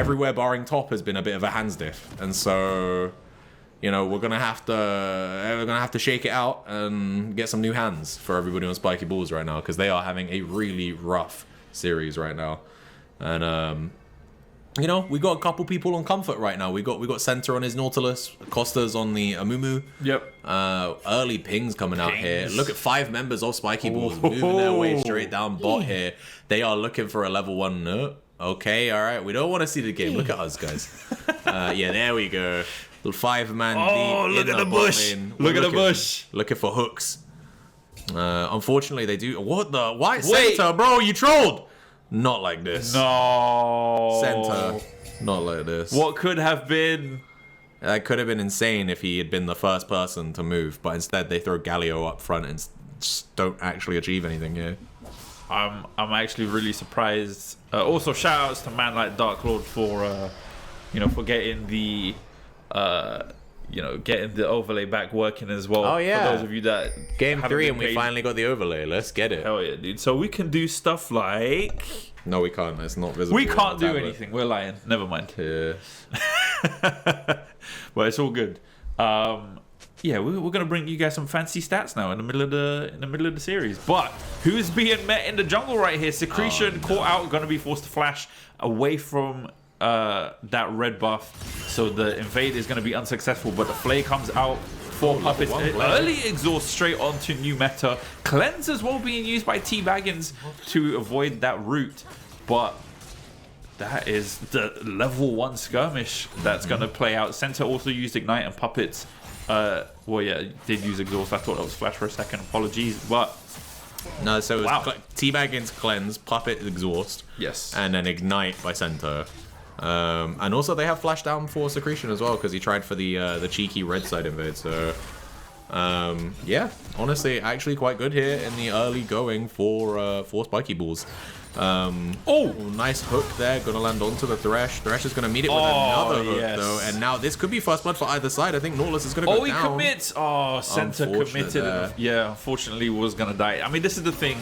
everywhere barring top has been a bit of a hands diff, and so we're gonna have to shake it out and get some new hands for everybody on Spiky Balls right now, because they are having a really rough series right now. And we got a couple people on comfort right now. We got Center on his Nautilus, Costa's on the Amumu. Yep. Early pings coming out here. Look at 5 members of Spiky Balls moving their way straight down bot here. They are looking for a level 1. No. Okay, all right. We don't want to see the game. Look at us, guys. There we go. 5-man deep. Look at the bush. Look at the bush. Looking for hooks. Unfortunately, they do. What the? Why? Center, bro, you trolled. Not like this. No. Center. Not like this. What could have been? That could have been insane if he had been the first person to move, but instead they throw Galio up front and just don't actually achieve anything here. I'm actually really surprised. Also, shout outs to man like Dark Lord for for getting the getting the overlay back working as well. Oh yeah. For those of you that Game 3 and we finally got the overlay. Let's get it. Hell yeah, dude. So we can do stuff like. No, we can't. It's not visible. We can't do anything. We're lying. Never mind. Yeah. But it's all good. We're gonna bring you guys some fancy stats now in the middle of the series. But who's being met in the jungle right here? Secretion caught out, gonna be forced to flash away from that red buff. So the invade is gonna be unsuccessful. But the flay comes out for Puppets. Early exhaust straight onto new meta. Cleanse as well being used by T-Baggins to avoid that route. But that is the level 1 skirmish that's going to play out. Center also used Ignite, and Puppets, did use Exhaust. I thought that was Flash for a second. Apologies. But no, so it was T-Baggins Cleanse, Puppet Exhaust. Yes. And then Ignite by Center. And also they have Flash down for Secretion as well, because he tried for the cheeky red side invade. So honestly, actually quite good here in the early going for Spiky Balls. Nice hook there, gonna land onto the Thresh. Thresh is gonna meet it with another hook though, and now this could be first blood for either side. I think Nautilus is gonna go down. He commits. Center committed. Yeah, unfortunately was gonna die. I mean, this is the thing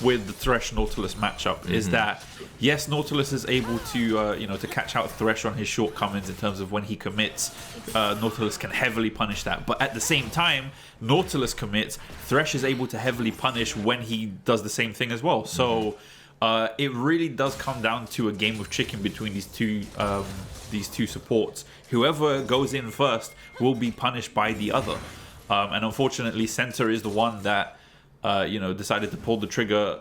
with the Thresh Nautilus matchup is that yes, Nautilus is able to to catch out Thresh on his shortcomings in terms of when he commits. Nautilus can heavily punish that, but at the same time, Nautilus commits, Thresh is able to heavily punish when he does the same thing as well. So it really does come down to a game of chicken between these two supports. Whoever goes in first will be punished by the other, and unfortunately, Center is the one that decided to pull the trigger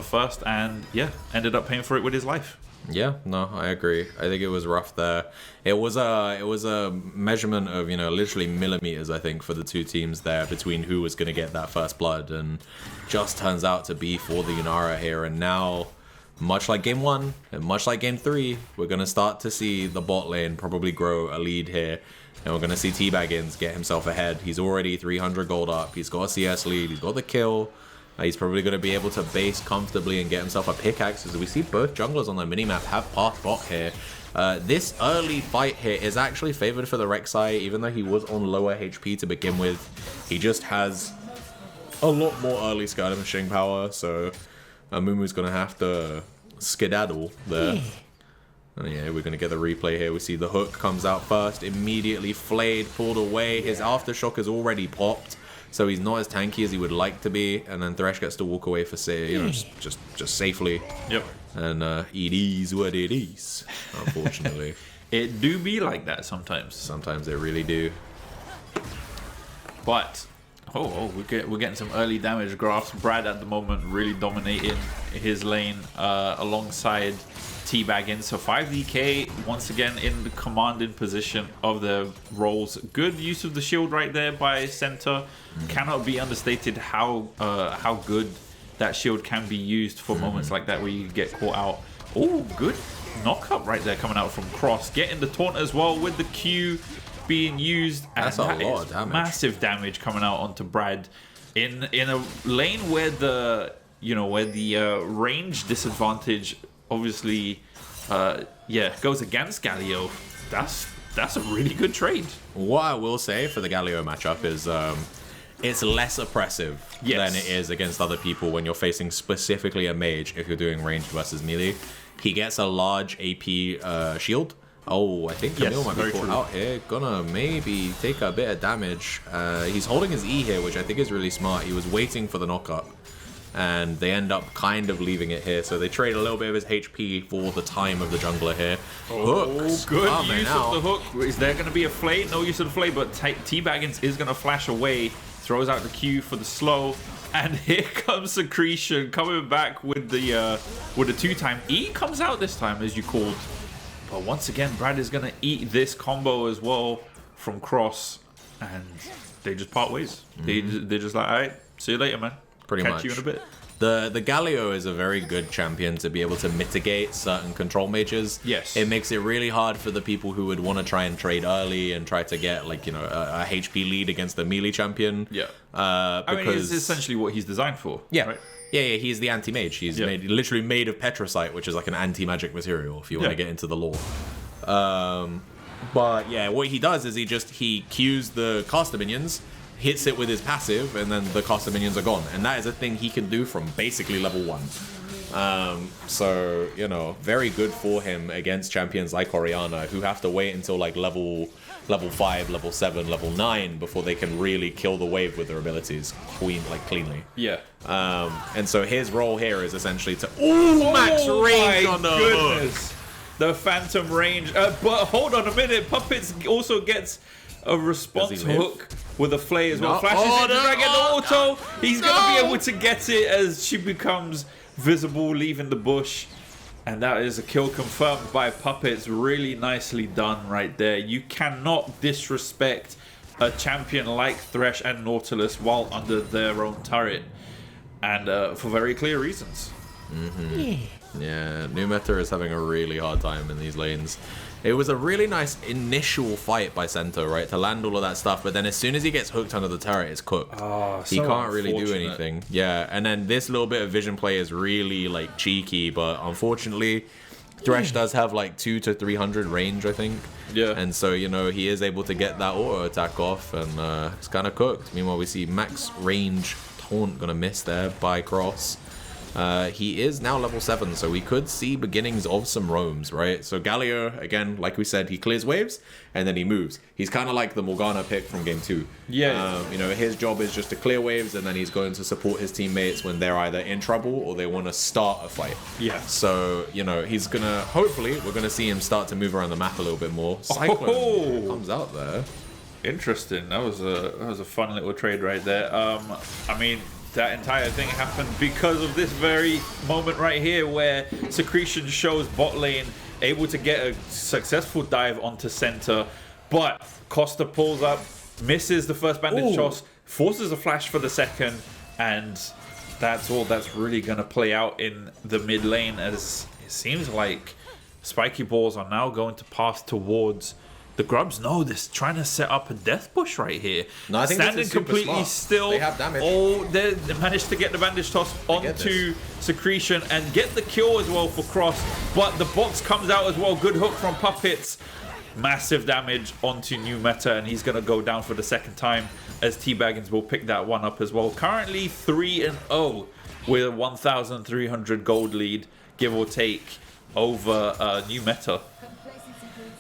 first, and ended up paying for it with his life. Yeah, no, I agree. I think it was rough there. It was a measurement of literally millimeters, I think, for the two teams there between who was going to get that first blood, and just turns out to be for the Yunara here. And now, much like game 1 and much like game 3, we're going to start to see the bot lane probably grow a lead here. And we're going to see T-Baggins get himself ahead. He's already 300 gold up. He's got a CS lead. He's got the kill. He's probably going to be able to base comfortably and get himself a pickaxe. As we see both junglers on the minimap have passed bot here. This early fight here is actually favored for the Rek'Sai, even though he was on lower HP to begin with. He just has a lot more early skirmishing power, so Amumu's going to have to skedaddle there. Oh yeah, we're going to get the replay here. We see the hook comes out first, immediately flayed, pulled away. His aftershock is already popped, so he's not as tanky as he would like to be. And then Thresh gets to walk away for, just safely. Yep. And it is what it is, unfortunately. It do be like that sometimes. Sometimes they really do. But we're getting some early damage graphs. Brad at the moment really dominating his lane alongside T-Baggins. So 5DK once again in the commanding position of the roles. Good use of the shield right there by Center. Cannot be understated how good that shield can be used for moments like that where you get caught out. Oh, good knock up right there coming out from Cross. Getting the taunt as well with the Q being used. That's a lot of damage. Massive damage coming out onto Brad in a lane where the range disadvantage obviously goes against Galio. That's a really good trade. What I will say for the Galio matchup is it's less oppressive than it is against other people when you're facing specifically a mage if you're doing ranged versus melee. he gets a large AP shield. Oh, I think Camille might be caught out here. Gonna maybe take a bit of damage. He's holding his E here, which I think is really smart. He was waiting for the knockup, and they end up kind of leaving it here. So they trade a little bit of his HP for the time of the jungler here. Hooks. Good use of the hook. Is there going to be a flay? No use of the flay, but T-Baggins is going to flash away. Throws out the Q for the slow. And here comes Secretion coming back with the 2-time. E comes out this time, as you called. But once again, Brad is going to eat this combo as well from Cross. And they just part ways. They're just like, all right, see you later, man. Pretty much. Catch you in a bit. The Galio is a very good champion to be able to mitigate certain control mages. Yes. It makes it really hard for the people who would want to try and trade early and try to get, like, you know, a HP lead against the melee champion. Yeah. Because, I mean, it's essentially what he's designed for. Yeah. Right? Yeah, he's the anti-mage. He's literally made of petrocite, which is like an anti-magic material, if you want to get into the lore. But yeah, what he does is he Qs the caster minions, hits it with his passive, and then the caster minions are gone. And that is a thing he can do from basically level 1. So, you know, very good for him against champions like Orianna, who have to wait until like level 5, level 7, level 9 before they can really kill the wave with their abilities cleanly. Yeah. And so his role here is essentially to max range on the hook. The phantom range. But hold on a minute. Puppets also gets a response hook with a flay as well. Flashes in to get the auto. He's going to be able to get it as she becomes visible, leaving the bush. And that is a kill confirmed by Puppets. Really nicely done right there. You cannot disrespect a champion like Thresh and Nautilus while under their own turret. And for very clear reasons. Yeah, New Meta is having a really hard time in these lanes. It was a really nice initial fight by Sento, right, to land all of that stuff, but then as soon as he gets hooked under the turret, it's cooked. He can't really do anything. Yeah, and then this little bit of vision play is really, like, cheeky, but unfortunately, Thresh does have, like, 200 to 300 range, I think. Yeah. And so, you know, he is able to get that auto attack off, and it's kind of cooked. Meanwhile, we see max range taunt gonna miss there by Cross. He is now level 7, so we could see beginnings of some roams, right? So Galio, again, like we said, he clears waves, and then he moves. He's kind of like the Morgana pick from Game 2. Yeah. You know, his job is just to clear waves, and then he's going to support his teammates when they're either in trouble or they want to start a fight. Yeah. So, you know, he's going to, hopefully, we're going to see him start to move around the map a little bit more. Cyclone comes out there. Interesting. That was a fun little trade right there. I mean, that entire thing happened because of this very moment right here where Secretion shows bot lane able to get a successful dive onto center, but Costa pulls up, misses the first bandage toss, forces a flash for the second, and that's all that's really going to play out in the mid lane, as it seems like spiky balls are now going to pass towards the Grubs. No, they're trying to set up a death bush right here. No, I think standing this is super completely smart. still. They have damage. They managed to get the bandage toss onto Secretion and get the kill as well for Cross. But the box comes out as well. Good hook from Puppets. Massive damage onto New Meta, and he's going to go down for the second time as T-Baggins will pick that one up as well. Currently 3-0 with a 1,300 gold lead, give or take, over New Meta.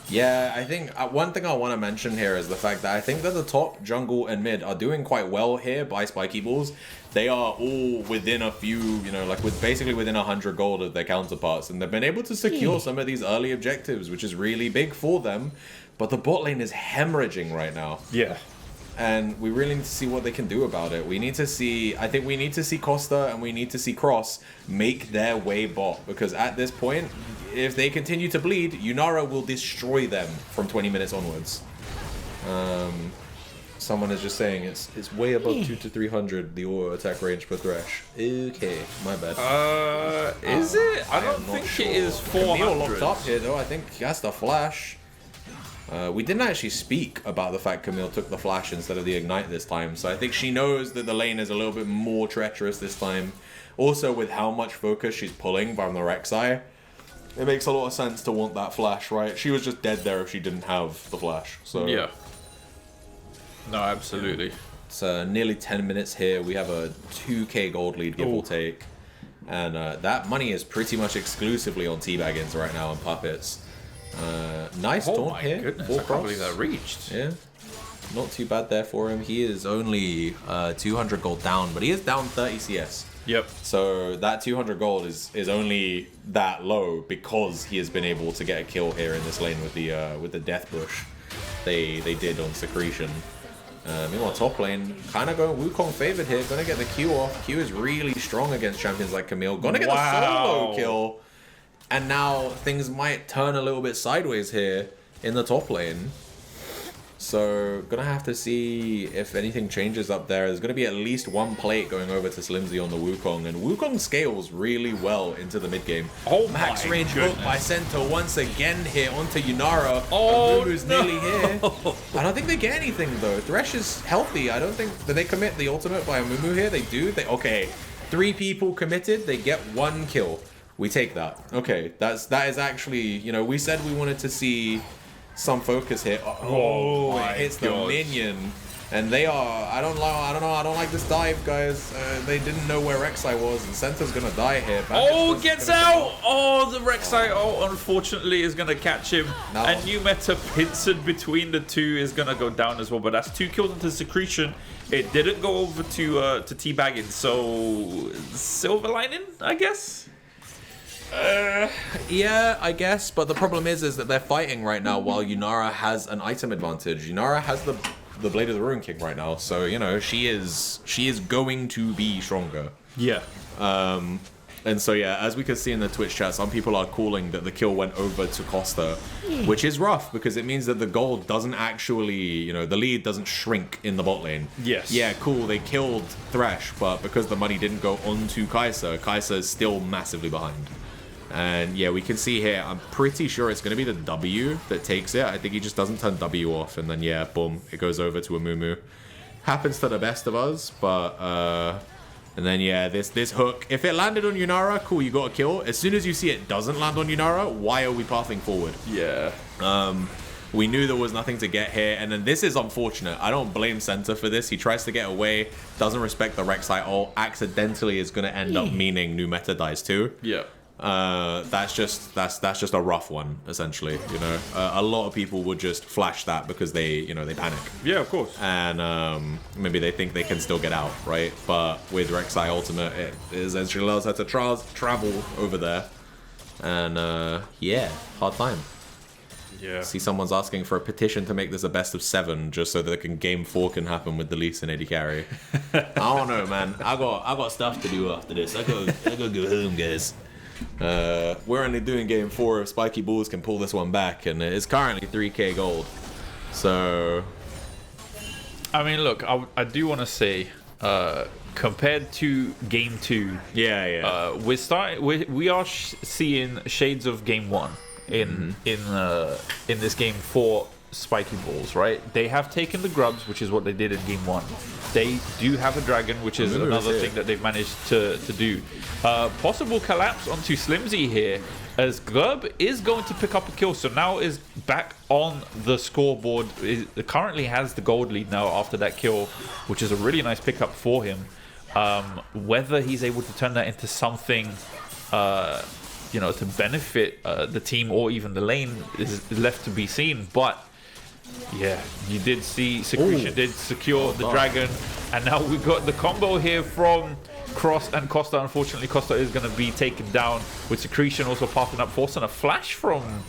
Yeah, I think one thing I want to mention here is the fact that I think that the top, jungle, and mid are doing quite well here by Spiky Balls. They are all within a few, you know, like basically within 100 gold of their counterparts, and they've been able to secure some of these early objectives, which is really big for them. But the bot lane is hemorrhaging right now. Yeah. And we really need to see what they can do about it. We need to see, I think we need to see Costa and we need to see Cross make their way bot, because at this point, if they continue to bleed, Yunara will destroy them from 20 minutes onwards. Someone is just saying it's way above 200 to 300 the auto attack range per Thresh. Okay, my bad. Is it? I don't think sure. it is 400. Camille locked up here though. I think he has the flash. We didn't actually speak about the fact Camille took the flash instead of the ignite this time, so I think she knows that the lane is a little bit more treacherous this time. Also, with how much focus she's pulling from the Rek'Sai, it makes a lot of sense to want that flash, right? She was just dead there if she didn't have the flash. So yeah. No, absolutely. It's nearly 10 minutes here. We have a 2k gold lead, give or take. And that money is pretty much exclusively on teabaggins right now and puppets. Nice taunt here. Goodness, I can't believe that reached. Yeah. Not too bad there for him. He is only 200 gold down, but he is down 30 CS. Yep. So that 200 gold is only that low because he has been able to get a kill here in this lane with the death bush they did on Secretion. Meanwhile, top lane kind of going Wukong favored here. Gonna get the Q off. Q is really strong against champions like Camille. Gonna get the solo kill. And now things might turn a little bit sideways here in the top lane. So, gonna have to see if anything changes up there. There's gonna be at least one plate going over to Slimzy on the Wukong, and Wukong scales really well into the mid game. Oh, max range hook by Center once again here onto Yunara. Oh, Lulu's nearly here. I don't think they get anything though. Thresh is healthy. I don't think did they commit the ultimate by Amumu here. They do. Okay, 3 people committed. They get 1 kill. We take that. Okay, that is actually, you know, we said we wanted to see some focus here. Oh, it hits the minion, and they are. I don't like this dive, guys. They didn't know where Rek'Sai was, and Center's gonna die here. Bandage gets out. The Rek'Sai, unfortunately, is gonna catch him. No. And new meta pincered between the two is gonna go down as well. But that's 2 kills into Secretion. It didn't go over to teabagging, so silver lining, I guess. Yeah, I guess, but the problem is that they're fighting right now while Yunara has an item advantage. Yunara has the Blade of the Ruin King right now, so you know she is going to be stronger. Yeah. And so yeah, as we can see in the Twitch chat, some people are calling that the kill went over to Costa, which is rough because it means that the gold doesn't actually, you know, the lead doesn't shrink in the bot lane. Yes. Yeah, cool, they killed Thresh, but because the money didn't go onto Kai'Sa, Kai'Sa is still massively behind. And yeah, we can see here, I'm pretty sure it's going to be the W that takes it. I think he just doesn't turn W off, and then yeah, boom, it goes over to Amumu. Happens to the best of us, but and then yeah, this hook, if it landed on Yunara, cool, you got a kill. As soon as you see it doesn't land on Yunara, why are we pathing forward? Yeah. We knew there was nothing to get here, and then this is unfortunate. I don't blame Center for this. He tries to get away, doesn't respect the Rek'Sai ult, accidentally is going to end up meaning new meta dies too. Yeah. That's just a rough one, essentially. You know, a lot of people would just flash that because they panic. Yeah, of course. And maybe they think they can still get out, right? But with Rek'Sai ultimate, it essentially allows her to travel over there, and yeah, hard time. Yeah. See, someone's asking for a petition to make this a best of 7, just so that game 4 can happen with the Lee Sin AD carry. I don't know, man. I got stuff to do after this. I go go home, guys. We're only doing game 4 if Spiky Bulls can pull this one back, and it's currently 3k gold. So, I mean, look, I do want to say, compared to game 2, we are seeing shades of game 1 in this game for Spiky Bulls, right? They have taken the grubs, which is what they did in game 1. They do have a dragon, which is another thing that they've managed to do. Possible collapse onto Slimzy here, as Grub is going to pick up a kill, so now is back on the scoreboard. It currently has the gold lead now after that kill, which is a really nice pickup for him. Whether he's able to turn that into something to benefit the team or even the lane is left to be seen, but yeah, you did see Secretion did secure the dragon, and now we've got the combo here from Cross and Costa. Unfortunately, Costa is going to be taken down with Secretion also popping up, forcing a flash from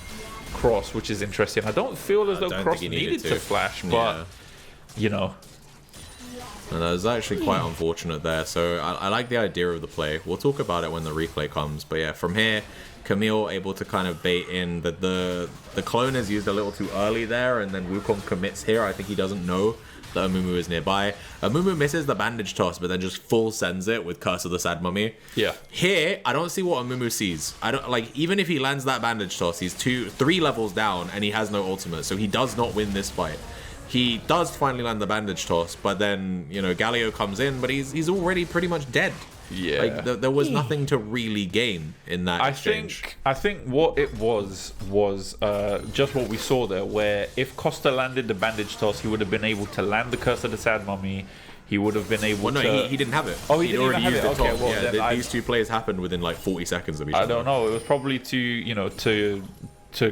Cross, which is interesting. I don't feel as though Cross needed to flash, but you know. And that was actually quite unfortunate there. So I like the idea of the play. We'll talk about it when the replay comes. But yeah, from here, Camille able to kind of bait in that the clone is used a little too early there, and then Wukong commits here. I think he doesn't know that Amumu is nearby. Amumu misses the bandage toss, but then just full sends it with Curse of the Sad Mummy. Yeah. Here, I don't see what Amumu sees. I don't like, even if he lands that bandage toss, he's 3 levels down and he has no ultimate, so he does not win this fight. He does finally land the bandage toss, but then, you know, Galio comes in, but he's already pretty much dead. Yeah. Like, there was nothing to really gain in that exchange. I think what it was just what we saw there, where if Costa landed the bandage toss, he would have been able to land the Curse of the Sad Mummy, he would have been able well, no, to... he didn't have it. Oh, he He'd didn't already even have used it. the Okay, top. well, Yeah, then these two plays happened within like 40 seconds of each other. I don't know. It was probably to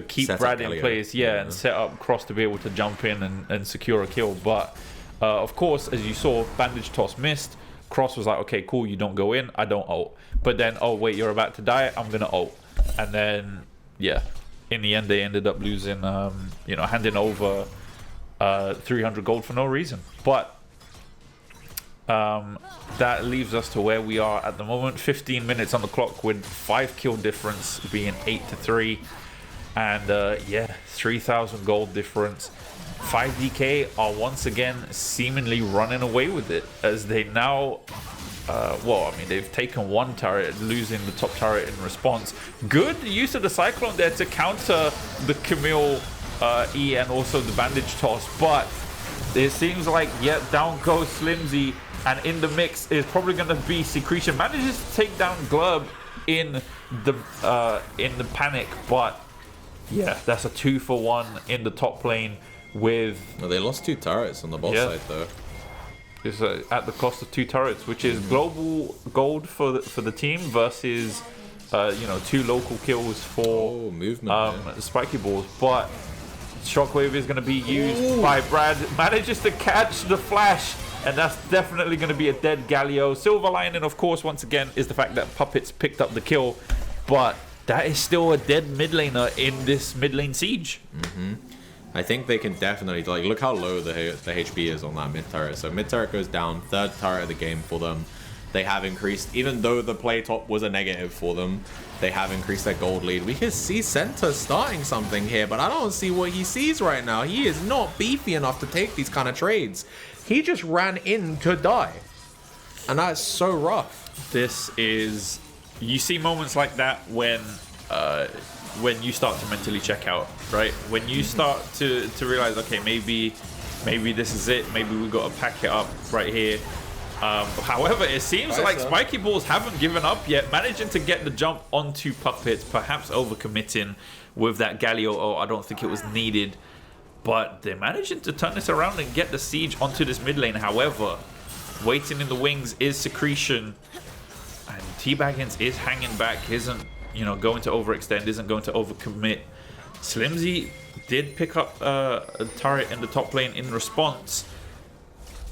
keep Set Brad up in Galio. place, and set up Cross to be able to jump in and secure a kill. But of course, as you saw, Bandage Toss missed. Cross was like, okay, cool, you don't go in, I don't ult. But then, oh wait, you're about to die, I'm gonna ult. And then, yeah, in the end, they ended up losing, handing over 300 gold for no reason. But that leaves us to where we are at the moment. 15 minutes on the clock with 5 kill difference being 8-3. And 3,000 gold difference. 5DK are once again seemingly running away with it, as they now they've taken one turret, losing the top turret in response. Good use of the Cyclone there to counter the Camille E and also the Bandage Toss, but it seems like down goes Slimzy, and in the mix is probably going to be Secretion. Manages to take down Glurb in the panic, but yeah, that's a 2-for-1 in the top lane. Well, they lost 2 turrets on the bot side though. It's at the cost of 2 turrets, which is global gold for the team versus 2 local kills for Spiky balls. But Shockwave is going to be used by Brad. Manages to catch the flash, and that's definitely going to be a dead Galio. Silver lining, of course, once again, is the fact that Puppets picked up the kill, but that is still a dead mid laner in this mid lane siege. I think they can definitely, look how low the HP is on that mid turret. So mid turret goes down, 3rd turret of the game for them. They have increased, even though the play top was a negative for them, they have increased their gold lead. We can see Center starting something here, but I don't see what he sees right now. He is not beefy enough to take these kind of trades. He just ran in to die. And that's so rough. This is, you see moments like that when you start to mentally check out, right? When you start to realize, okay, maybe this is it. Maybe we got to pack it up right here. However, it seems like Spiky Balls haven't given up yet, managing to get the jump onto Puppets, perhaps overcommitting with that Galio. Oh, I don't think it was needed, but they're managing to turn this around and get the siege onto this mid lane. However, waiting in the wings is Secretion, and T-Baggins is hanging back, isn't going to overextend, isn't going to overcommit. Slimzy did pick up a turret in the top lane in response,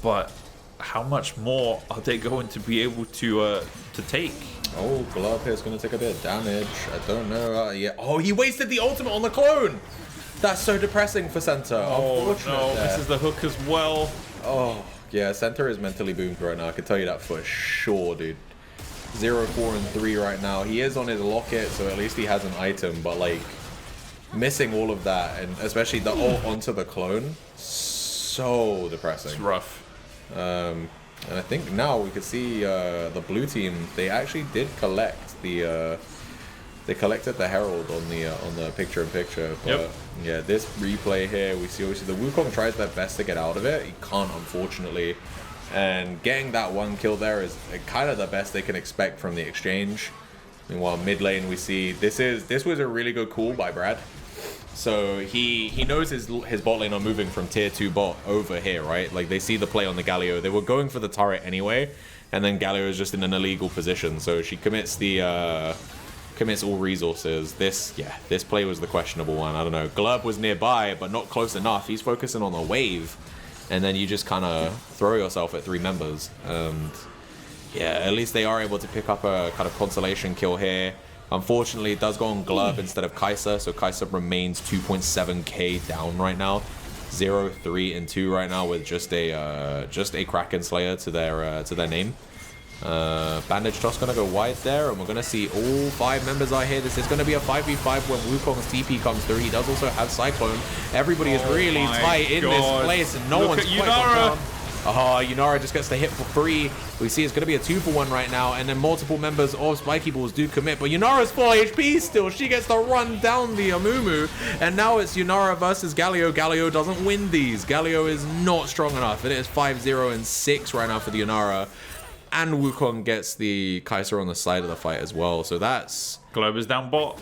but how much more are they going to be able to take? Oh, Glove here is going to take a bit of damage. I don't know. Oh, he wasted the ultimate on the clone. That's so depressing for Center. Oh no, this is the hook as well. Oh yeah, Center is mentally boomed right now. I can tell you that for sure, dude. 0, 4, and 3 right now. He is on his locket, so at least he has an item, but missing all of that, and especially the ult onto the clone, so depressing. It's rough. And I think now we can see the blue team, they actually did collect the they collected the Herald on the picture-in-picture. But yeah, this replay here, we see obviously the Wukong tries their best to get out of it. He can't, unfortunately. And getting that 1 kill there is kind of the best they can expect from the exchange. Meanwhile, mid lane we see this was a really good call by Brad. So he knows his bot lane are moving from tier 2 bot over here, right? They see the play on the Galio. They were going for the turret anyway, and then Galio is just in an illegal position. So she commits all resources. This play was the questionable one. I don't know. Glurb was nearby, but not close enough. He's focusing on the wave. And then you just kind of throw yourself at 3 members. And yeah, at least they are able to pick up a kind of consolation kill here. Unfortunately, it does go on Glurb instead of Kai'Sa, so Kai'Sa remains 2.7k down right now. 0, 3, and 2 right now with just a Kraken Slayer to their name. Bandage Toss gonna go wide there, and we're gonna see all 5 members are here. This is gonna be a 5v5 when Wukong's TP comes through. He does also have Cyclone. Everybody is really tight in this place, and no one's quite gone down. Yunara just gets the hit for free. We see it's going to be a 2-for-1 right now, and then multiple members of Spiky Balls do commit, but Yunara's full HP still. She gets to run down the Amumu, and now it's Yunara versus Galio. Galio doesn't win these. Galio is not strong enough. It is 5-0 and 6 right now for the Yunara, and Wukong gets the Kai'Sa on the side of the fight as well. So that's... Globe is down bot.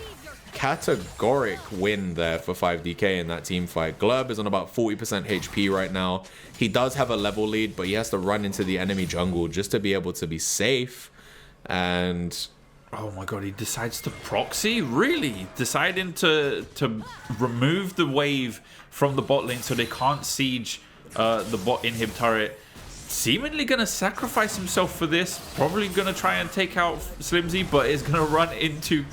categoric win there for 5DK in that team fight. Glurb is on about 40% HP right now. He does have a level lead, but he has to run into the enemy jungle just to be able to be safe. And oh my god, he decides to proxy? Really? Deciding to remove the wave from the bot lane so they can't siege the bot inhib turret. Seemingly going to sacrifice himself for this. Probably going to try and take out Slimzy, but is going to run into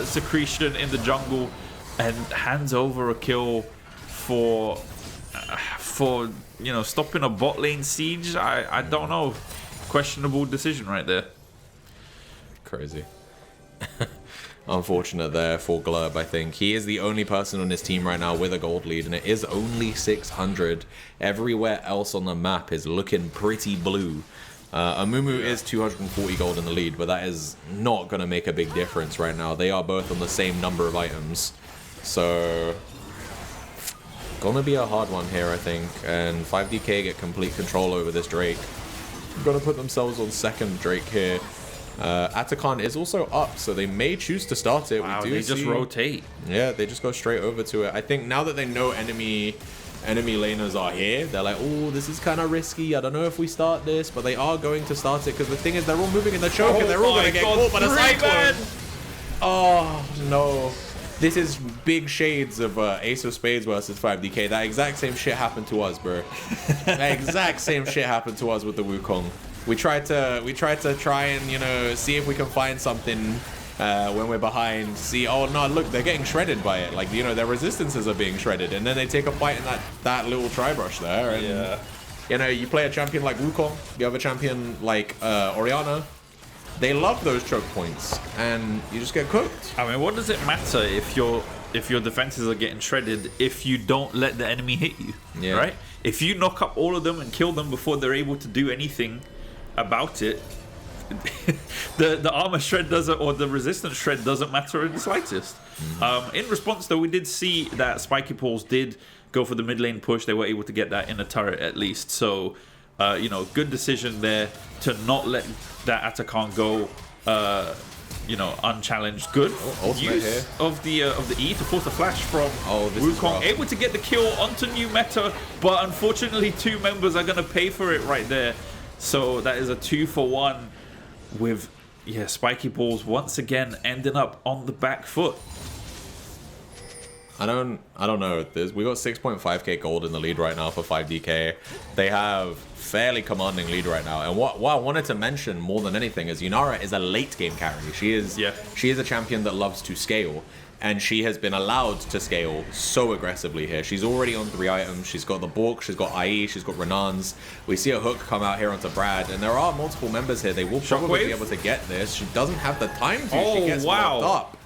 Secretion in the jungle and hands over a kill for you know, stopping a bot lane siege. I don't know. Questionable decision right there. Crazy. Unfortunate there for Glurb, I think. He is the only person on his team right now with a gold lead, and it is only 600. Everywhere else on the map is looking pretty blue. Amumu is 240 gold in the lead, but that is not going to make a big difference right now. They are both on the same number of items. So, gonna be a hard one here, I think. And 5DK get complete control over this Drake. Gonna put themselves on second Drake here. Atakan is also up, so they may choose to start it. Wow, they just rotate. Yeah, they just go straight over to it. I think now that they know enemy laners are here, they're like, oh, this is kind of risky. I don't know if we start this, but they are going to start it because the thing is they're all moving in the choke and they're all going to get caught by the Cyclone. Oh, no. This is big shades of Ace of Spades versus 5DK. That exact same shit happened to us, bro. That exact same shit happened to us with the Wukong. We tried to try and, you know, see if we can find something when we're behind. See, oh no, look, they're getting shredded by it. Like, you know, their resistances are being shredded, and then they take a fight in that little tri-brush there. And, yeah. You know, you play a champion like Wukong, you have a champion like Orianna. They love those choke points, and you just get cooked. I mean, what does it matter if your defenses are getting shredded if you don't let the enemy hit you? Yeah. Right? If you knock up all of them and kill them before they're able to do anything about it, the armor shred doesn't, or the resistance shred doesn't matter in the slightest. In response, though, we did see that Spiky Pulse did go for the mid lane push. They were able to get that in a turret at least. So, you know, good decision there to not let that Atakan go, you know, unchallenged. Good use of the E to force a flash from Wukong. Able to get the kill onto new meta, but unfortunately 2 members are going to pay for it right there. So that is a 2-for-1 with, yeah, Spiky Balls once again ending up on the back foot. I don't know. We got 6.5k gold in the lead right now for 5DK. They have fairly commanding lead right now. And what I wanted to mention more than anything is Yunara is a late game carry. She is a champion that loves to scale. And she has been allowed to scale so aggressively here. She's already on 3 items. She's got the Bork, she's got IE, she's got Renans. We see a hook come out here onto Brad, and there are multiple members here. They will probably be able to get this. She doesn't have the time to. She gets locked up.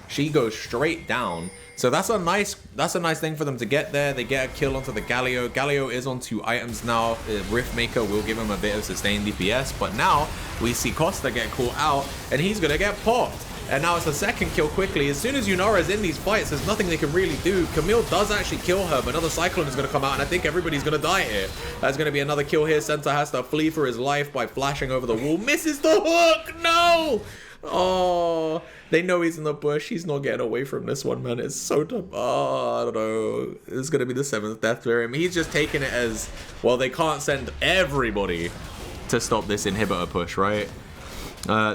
She goes straight down. So that's a nice thing for them to get there. They get a kill onto the Galio. Galio is on 2 items now. Riftmaker will give him a bit of sustained DPS, but now we see Costa get caught out, and he's gonna get popped. And now it's a second kill quickly. As soon as Yunara's in these fights, there's nothing they can really do. Camille does actually kill her, but another Cyclone is going to come out, and I think everybody's going to die here. That's going to be another kill here. Senta has to flee for his life by flashing over the wall. Misses the hook! No! Oh, they know he's in the bush. He's not getting away from this one, man. It's so tough. Oh, I don't know. It's going to be the 7th death for him. He's just taking it as, well, they can't send everybody to stop this inhibitor push, right?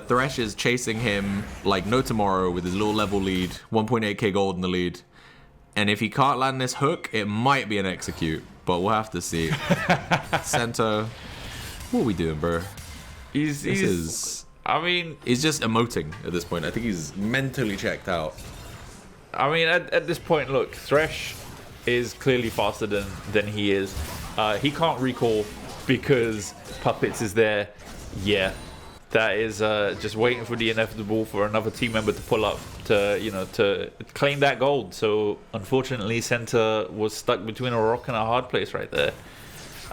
Thresh is chasing him like no tomorrow with his little level lead, 1.8k gold in the lead. And if he can't land this hook, it might be an execute, but we'll have to see. Senta, what are we doing, bro? He's just emoting at this point. I think he's mentally checked out. I mean, at this point, look, Thresh is clearly faster than he is. He can't recall because Puppets is there. Yeah. That is just waiting for the inevitable for another team member to pull up to claim that gold. So unfortunately, Senta was stuck between a rock and a hard place right there.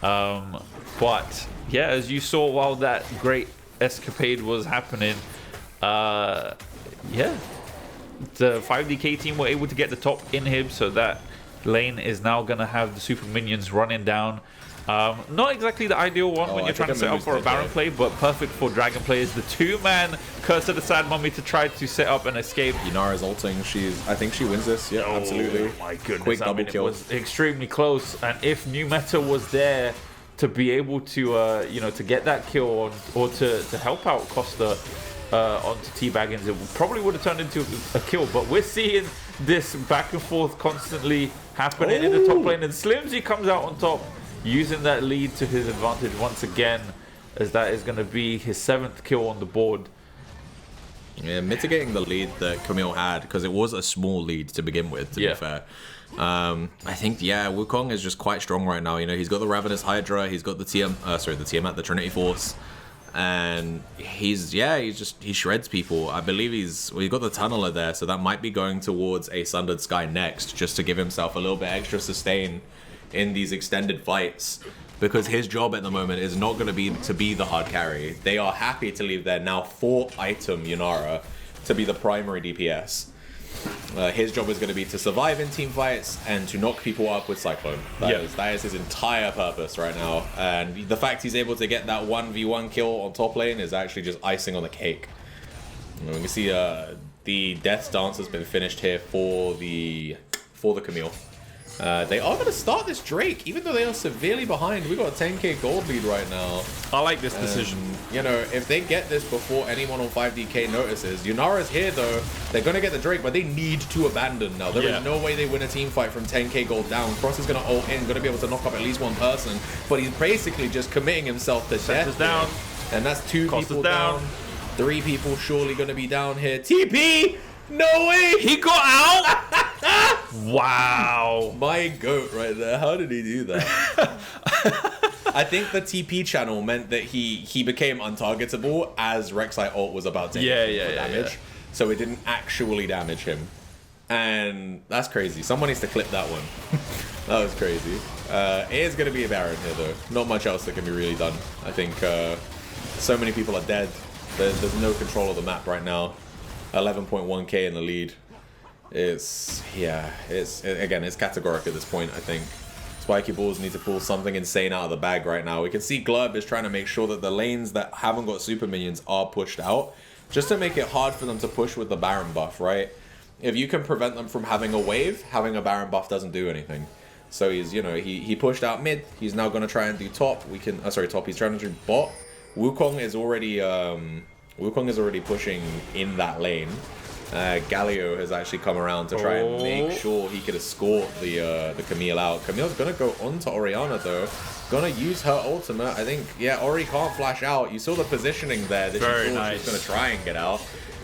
But yeah, as you saw while that great escapade was happening, the 5DK team were able to get the top inhib, so that lane is now gonna have the super minions running down. Not exactly the ideal one when you're trying to set up for a Baron play, but perfect for Dragon players. The two-man Curse of the Sad Mummy to try to set up an escape. Yunara's ulting. I think she wins this. Yeah, absolutely. Oh my goodness. Quick double kill. It was extremely close. And if new meta was there to be able to, to get that kill or to help out Costa onto T-Baggins, it probably would have turned into a kill. But we're seeing this back and forth constantly happening in the top lane. And Slimzy comes out on top, using that lead to his advantage once again, as that is going to be his 7th kill on the board. Yeah, mitigating the lead that Camille had, because it was a small lead to begin with, to be fair. I think, Wukong is just quite strong right now. He's got the Ravenous Hydra, he's got the the Trinity Force, and he shreds people. I believe he's got the Tunneler there, so that might be going towards a Sundered Sky next, just to give himself a little bit extra sustain in these extended fights, because his job at the moment is not going to be the hard carry. They are happy to leave their now 4-item Yunara to be the primary DPS. His job is going to be to survive in team fights and to knock people up with Cyclone. That is his entire purpose right now. And the fact he's able to get that 1v1 kill on top lane is actually just icing on the cake. We can see the Death Dance has been finished here for the Camille. They are going to start this Drake, even though they are severely behind. We got a 10k gold lead right now. I like this decision. If they get this before anyone on 5DK notices, Yunara's here though. They're going to get the Drake, but they need to abandon now. There is no way they win a team fight from 10k gold down. Cross is going to ult in, going to be able to knock up at least one person, but he's basically just committing himself to death. Down. And that's 2 people down. 3 people surely going to be down here. TP! No way! He got out! Wow. My goat right there. How did he do that? I think the TP channel meant that he became untargetable as Rek'Sai ult was about to hit damage. Yeah. So it didn't actually damage him. And that's crazy. Someone needs to clip that one. That was crazy. It is going to be a Baron here though. Not much else that can be really done. I think so many people are dead. There's no control of the map right now. 11.1k in the lead. It's categoric at this point, I think. Spiky Balls need to pull something insane out of the bag right now. We can see Glurb is trying to make sure that the lanes that haven't got super minions are pushed out, just to make it hard for them to push with the Baron buff, right? If you can prevent them from having a wave, having a Baron buff doesn't do anything. So he's, he pushed out mid. He's now going to try and do top. Top. He's trying to do bot. Wukong is already pushing in that lane. Galio has actually come around to try and make sure he could escort the Camille out. Camille's gonna go onto Orianna though. Gonna use her ultimate. I think, Ori can't flash out. You saw the positioning there that she thought she was gonna try and get out.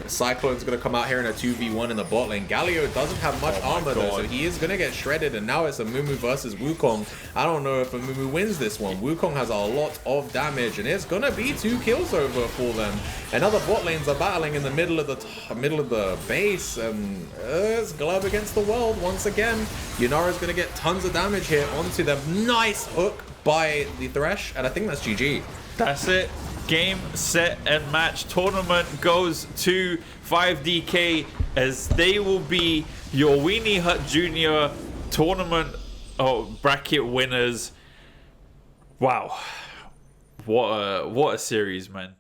Cyclone's gonna come out here in a 2v1 in the bot lane. Galio doesn't have much armor though, so he is gonna get shredded, and now it's a Mumu versus Wukong. I don't know if a Mumu wins this one. Wukong has a lot of damage, and it's gonna be 2 kills over for them. And other bot lanes are battling in the middle of the base, and it's Glove against the world once again. Yunara's gonna get tons of damage here onto them. Nice hook by the Thresh, and I think that's GG. That's it. Game, set, and match. Tournament goes to 5DK, as they will be your Weenie Hut Jr. tournament bracket winners. Wow. What a series, man.